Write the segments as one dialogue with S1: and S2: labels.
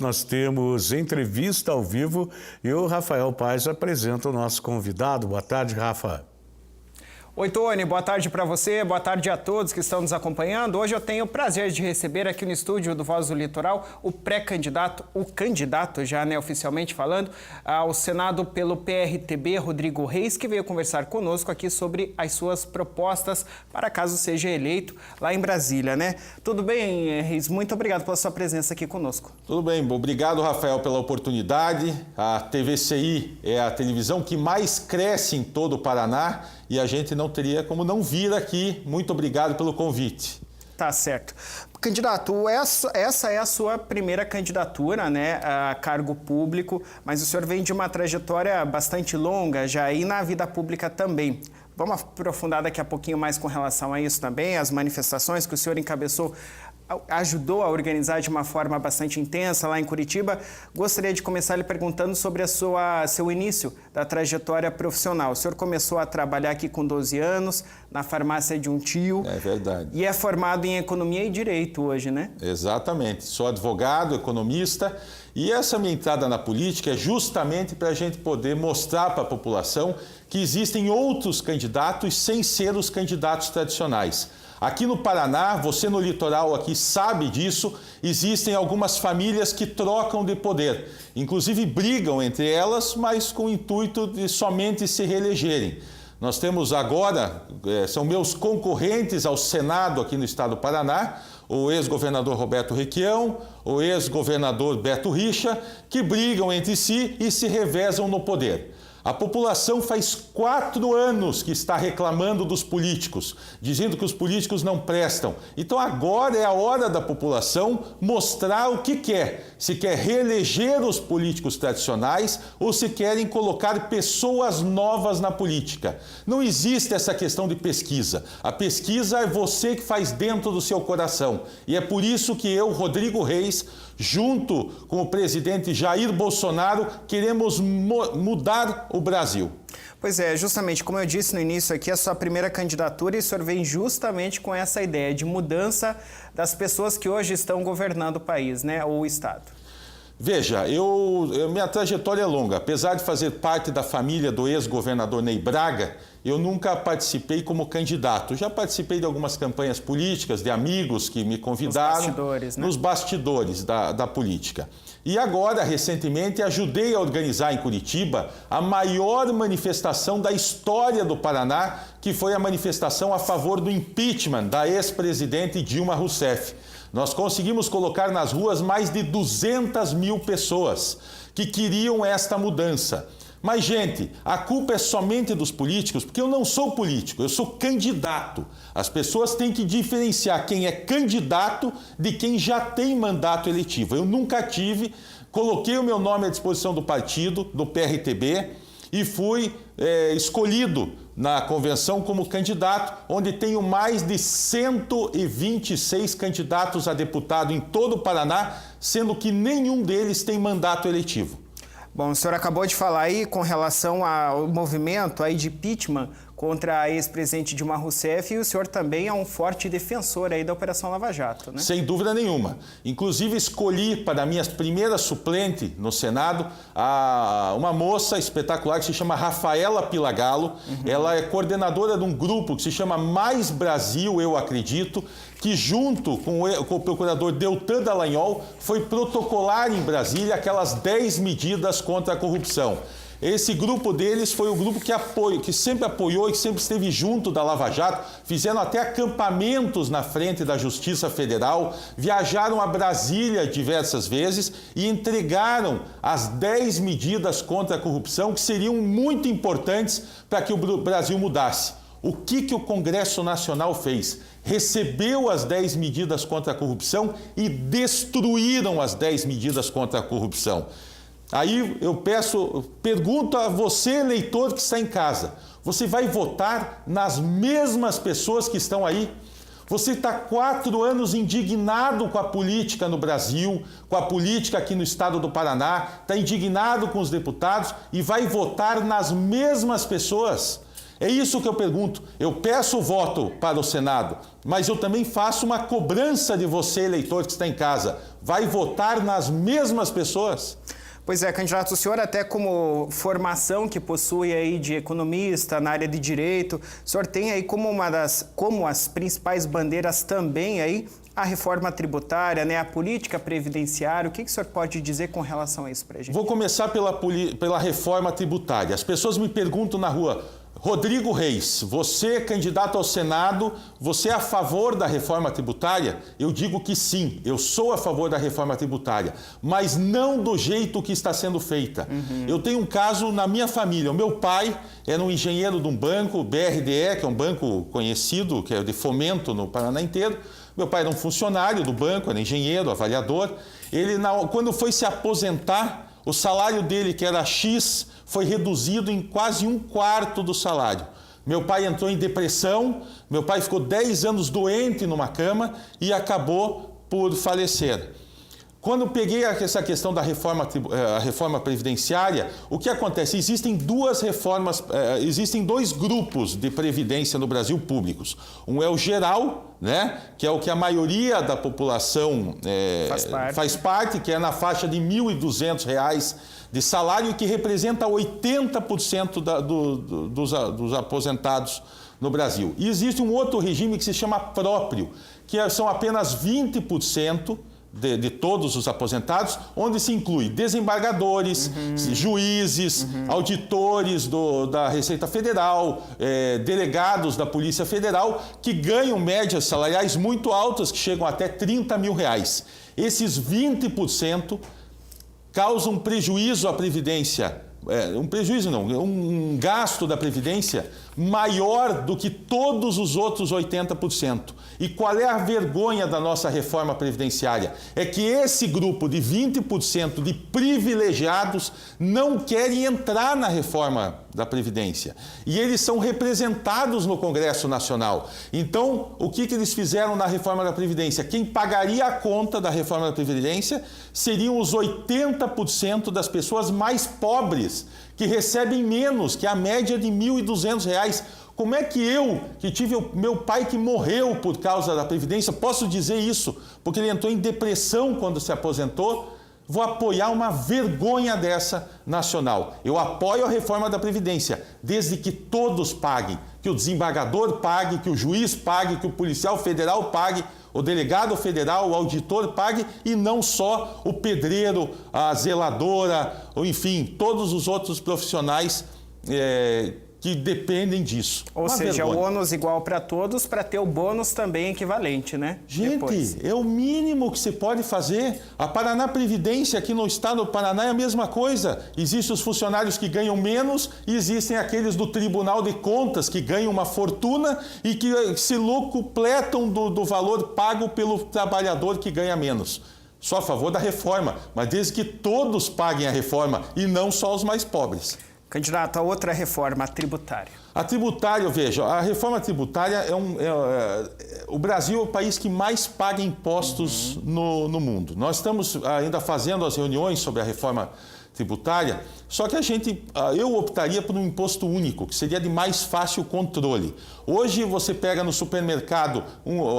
S1: Nós temos entrevista ao vivo e o Rafael Paes apresenta o nosso convidado. Boa tarde, Rafa.
S2: Oi, Tony. Boa tarde para você, boa tarde a todos que estão nos acompanhando. Hoje eu tenho o prazer de receber aqui no estúdio do Voz do Litoral o pré-candidato, o candidato já, oficialmente falando, ao Senado pelo PRTB, Rodrigo Reis, que veio conversar conosco aqui sobre as suas propostas para caso seja eleito lá em Brasília, Tudo bem, Reis? Muito obrigado pela sua presença aqui conosco.
S3: Tudo bem. Obrigado, Rafael, pela oportunidade. A TVCI é a televisão que mais cresce em todo o Paraná e a gente não teria como não vir aqui. Muito obrigado pelo convite.
S2: Tá certo. Candidato, essa é a sua primeira candidatura, a cargo público, mas o senhor vem de uma trajetória bastante longa já aí na vida pública também. Vamos aprofundar daqui a pouquinho mais com relação a isso também, as manifestações que o senhor encabeçou, ajudou a organizar de uma forma bastante intensa lá em Curitiba. Gostaria de começar lhe perguntando sobre seu início da trajetória profissional. O senhor começou a trabalhar aqui com 12 anos, na farmácia de um tio.
S3: É verdade.
S2: E é formado em Economia e Direito hoje,
S3: Exatamente. Sou advogado, economista, e essa minha entrada na política é justamente para a gente poder mostrar para a população que existem outros candidatos sem ser os candidatos tradicionais. Aqui no Paraná, você no litoral aqui sabe disso, existem algumas famílias que trocam de poder, inclusive brigam entre elas, mas com o intuito de somente se reelegerem. Nós temos agora, são meus concorrentes ao Senado aqui no estado do Paraná, o ex-governador Roberto Requião, o ex-governador Beto Richa, que brigam entre si e se revezam no poder. A população faz 4 anos que está reclamando dos políticos, dizendo que os políticos não prestam. Então agora é a hora da população mostrar o que quer. Se quer reeleger os políticos tradicionais ou se querem colocar pessoas novas na política. Não existe essa questão de pesquisa. A pesquisa é você que faz dentro do seu coração. E é por isso que eu, Rodrigo Reis, junto com o presidente Jair Bolsonaro, queremos mudar o Brasil.
S2: Pois é, justamente como eu disse no início aqui, a sua primeira candidatura, e o senhor vem justamente com essa ideia de mudança das pessoas que hoje estão governando o país, ou o Estado.
S3: Veja, minha trajetória é longa. Apesar de fazer parte da família do ex-governador Ney Braga, eu nunca participei como candidato. Já participei de algumas campanhas políticas, de amigos que me convidaram nos bastidores da política. E agora, recentemente, ajudei a organizar em Curitiba a maior manifestação da história do Paraná, que foi a manifestação a favor do impeachment da ex-presidente Dilma Rousseff. Nós conseguimos colocar nas ruas mais de 200 mil pessoas que queriam esta mudança. Mas, gente, a culpa é somente dos políticos, porque eu não sou político, eu sou candidato. As pessoas têm que diferenciar quem é candidato de quem já tem mandato eletivo. Eu nunca tive, coloquei o meu nome à disposição do partido, do PRTB, e fui escolhido na convenção como candidato, onde tenho mais de 126 candidatos a deputado em todo o Paraná, sendo que nenhum deles tem mandato eletivo.
S2: Bom, o senhor acabou de falar aí com relação ao movimento aí de impeachment contra a ex-presidente Dilma Rousseff, e o senhor também é um forte defensor aí da Operação Lava Jato,
S3: Sem dúvida nenhuma. Inclusive escolhi para a minha primeira suplente no Senado uma moça espetacular que se chama Rafaela Pilagalo. Ela é coordenadora de um grupo que se chama Mais Brasil, eu acredito, que junto com o procurador Deltan Dallagnol foi protocolar em Brasília aquelas 10 medidas contra a corrupção. Esse grupo deles foi o grupo que sempre apoiou e que sempre esteve junto da Lava Jato, fizeram até acampamentos na frente da Justiça Federal, viajaram a Brasília diversas vezes e entregaram as 10 medidas contra a corrupção que seriam muito importantes para que o Brasil mudasse. O que o Congresso Nacional fez? Recebeu as 10 medidas contra a corrupção e destruíram as 10 medidas contra a corrupção. Aí eu pergunto a você, eleitor que está em casa, você vai votar nas mesmas pessoas que estão aí? Você está 4 anos indignado com a política no Brasil, com a política aqui no estado do Paraná, está indignado com os deputados e vai votar nas mesmas pessoas? É isso que eu pergunto. Eu peço voto para o Senado, mas eu também faço uma cobrança de você, eleitor que está em casa. vai votar nas mesmas pessoas?
S2: Pois é, candidato, o senhor até como formação que possui aí de economista na área de direito, o senhor tem aí como as principais bandeiras também aí a reforma tributária, né, a política previdenciária. O que o senhor pode dizer com relação a isso para a gente?
S3: Vou começar pela reforma tributária. As pessoas me perguntam na rua: Rodrigo Reis, você candidato ao Senado, você é a favor da reforma tributária? Eu digo que sim, eu sou a favor da reforma tributária, mas não do jeito que está sendo feita. Eu tenho um caso na minha família. O meu pai era um engenheiro de um banco, BRDE, que é um banco conhecido, que é de fomento no Paraná inteiro. Meu pai era um funcionário do banco, era engenheiro, avaliador. Ele, quando foi se aposentar, o salário dele, que era X, foi reduzido em quase 1/4 do salário. Meu pai entrou em depressão, meu pai ficou 10 anos doente numa cama e acabou por falecer. Quando eu peguei essa questão da reforma previdenciária, o que acontece? Existem existem dois grupos de previdência no Brasil públicos. Um é o geral, né, que é o que a maioria da população faz parte, que é na faixa de R$ 1.200 de salário e que representa 80% dos aposentados no Brasil. E existe um outro regime que se chama próprio, que são apenas 20% de todos os aposentados, onde se inclui desembargadores, juízes, auditores da Receita Federal, delegados da Polícia Federal, que ganham médias salariais muito altas, que chegam até R$ 30 mil. Esses 20% causam prejuízo à Previdência. Um gasto da Previdência maior do que todos os outros 80%. E qual é a vergonha da nossa reforma previdenciária? É que esse grupo de 20% de privilegiados não querem entrar na reforma da Previdência. E eles são representados no Congresso Nacional. Então, o que eles fizeram na reforma da Previdência? Quem pagaria a conta da reforma da Previdência seriam os 80% das pessoas mais pobres, que recebem menos, que a média de R$ 1.200. Como é que eu, que tive o meu pai que morreu por causa da Previdência, posso dizer isso? Porque ele entrou em depressão quando se aposentou. Vou apoiar uma vergonha dessa nacional. Eu apoio a reforma da Previdência, desde que todos paguem, que o desembargador pague, que o juiz pague, que o policial federal pague, o delegado federal, o auditor pague, e não só o pedreiro, a zeladora, ou enfim, todos os outros profissionais que dependem disso.
S2: Ou seja, o ônus igual para todos, para ter o bônus também equivalente, né?
S3: Gente, é o mínimo que se pode fazer. A Paraná Previdência, aqui no estado do Paraná, é a mesma coisa. Existem os funcionários que ganham menos e existem aqueles do Tribunal de Contas que ganham uma fortuna e que se locupletam do valor pago pelo trabalhador que ganha menos. Sou a favor da reforma, mas desde que todos paguem a reforma e não só os mais pobres.
S2: Candidato, a outra reforma, a tributária.
S3: A tributária, veja, a reforma tributária o Brasil é o país que mais paga impostos no mundo. Nós estamos ainda fazendo as reuniões sobre a reforma tributária, só que eu optaria por um imposto único, que seria de mais fácil controle. Hoje você pega no supermercado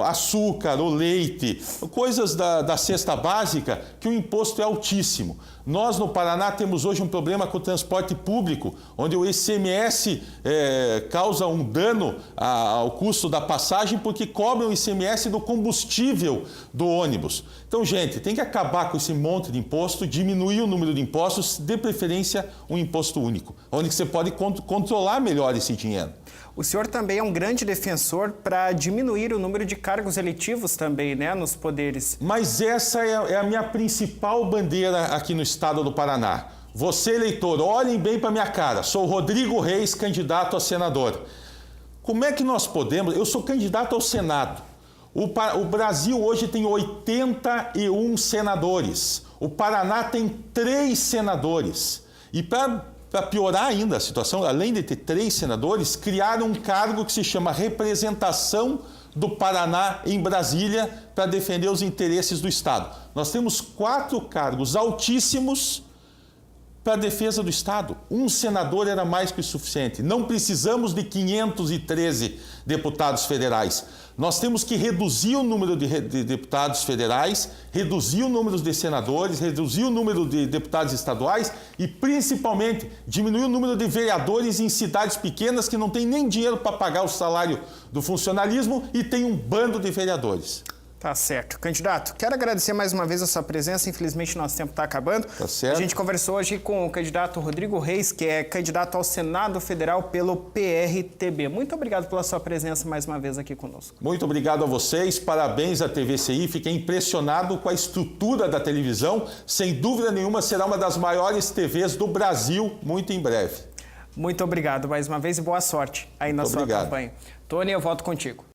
S3: açúcar, o leite, coisas da cesta básica, que o imposto é altíssimo. Nós no Paraná temos hoje um problema com o transporte público, onde o ICMS causa um dano ao custo da passagem porque cobram o ICMS do combustível do ônibus. Então, gente, tem que acabar com esse monte de imposto, diminuir o número de impostos, de preferência um imposto único, onde você pode controlar melhor esse dinheiro.
S2: O senhor também é um grande defensor para diminuir o número de cargos eletivos também, né, nos poderes.
S3: Mas essa é a minha principal bandeira aqui no estado do Paraná. Você, eleitor, olhem bem para minha cara. Sou Rodrigo Reis, candidato a senador. Como é que nós podemos... Eu sou candidato ao Senado. O Brasil hoje tem 81 senadores. O Paraná tem 3 senadores. E para piorar ainda a situação, além de ter 3 senadores, criaram um cargo que se chama Representação do Paraná em Brasília para defender os interesses do Estado. Nós temos 4 cargos altíssimos para a defesa do Estado. Um senador era mais que o suficiente. Não precisamos de 513 deputados federais. Nós temos que reduzir o número de deputados federais, reduzir o número de senadores, reduzir o número de deputados estaduais e, principalmente, diminuir o número de vereadores em cidades pequenas que não têm nem dinheiro para pagar o salário do funcionalismo e tem um bando de vereadores.
S2: Tá certo. Candidato, quero agradecer mais uma vez a sua presença. Infelizmente, nosso tempo está acabando.
S3: Tá certo.
S2: A gente conversou hoje com o candidato Rodrigo Reis, que é candidato ao Senado Federal pelo PRTB. Muito obrigado pela sua presença mais uma vez aqui conosco.
S3: Muito obrigado a vocês, parabéns à TVCI. Fiquei impressionado com a estrutura da televisão. Sem dúvida nenhuma, será uma das maiores TVs do Brasil, muito em breve.
S2: Muito obrigado mais uma vez e boa sorte aí na sua campanha. Tony, eu volto contigo.